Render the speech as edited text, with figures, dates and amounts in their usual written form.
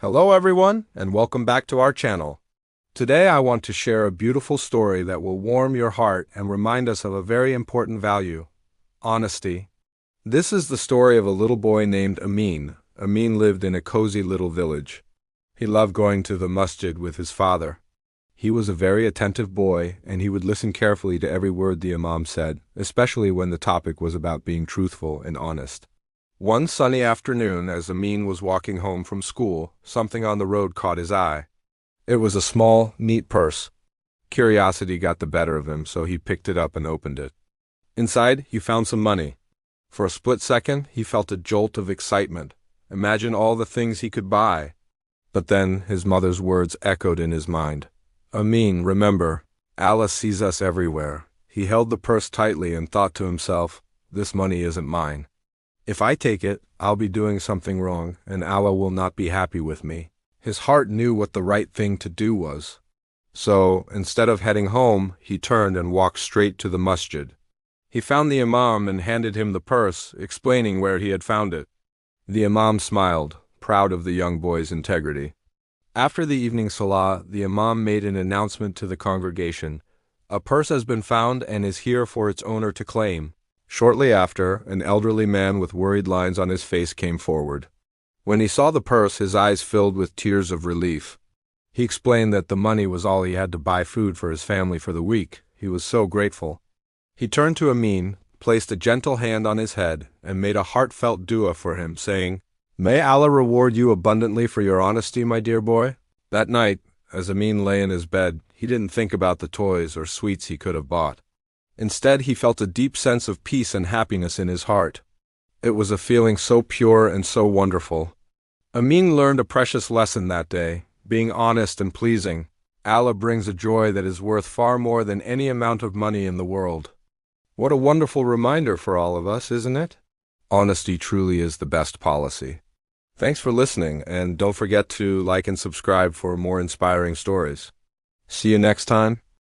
Hello everyone, and welcome back to our channel. Today I want to share a beautiful story that will warm your heart and remind us of a very important value: honesty. This is the story of a little boy named Ameen. Ameen lived in a cozy little village. He loved going to the masjid with his father. He was a very attentive boy, and he would listen carefully to every word the imam said, especially when the topic was about being truthful and honest. One sunny afternoon, as Ameen was walking home from school, something on the road caught his eye. It was a small, neat purse. Curiosity got the better of him, so he picked it up and opened it. Inside, he found some money. For a split second, he felt a jolt of excitement. Imagine all the things he could buy. But then his mother's words echoed in his mind. "Ameen, remember, Allah sees us everywhere." He held the purse tightly and thought to himself, "This money isn't mine. If I take it, I'll be doing something wrong, and Allah will not be happy with me." His heart knew what the right thing to do was. So, instead of heading home, he turned and walked straight to the masjid. He found the imam and handed him the purse, explaining where he had found it. The imam smiled, proud of the young boy's integrity. After the evening salah, the imam made an announcement to the congregation: "A purse has been found and is here for its owner to claim." Shortly after, an elderly man with worried lines on his face came forward. When he saw the purse, his eyes filled with tears of relief. He explained that the money was all he had to buy food for his family for the week. He was so grateful. He turned to Ameen, placed a gentle hand on his head, and made a heartfelt dua for him, saying, "May Allah reward you abundantly for your honesty, my dear boy." That night, as Ameen lay in his bed, he didn't think about the toys or sweets he could have bought. Instead, he felt a deep sense of peace and happiness in his heart. It was a feeling so pure and so wonderful. Ameen learned a precious lesson that day: being honest and pleasing. Allah brings a joy that is worth far more than any amount of money in the world. What a wonderful reminder for all of us, isn't it? Honesty truly is the best policy. Thanks for listening, and don't forget to like and subscribe for more inspiring stories. See you next time.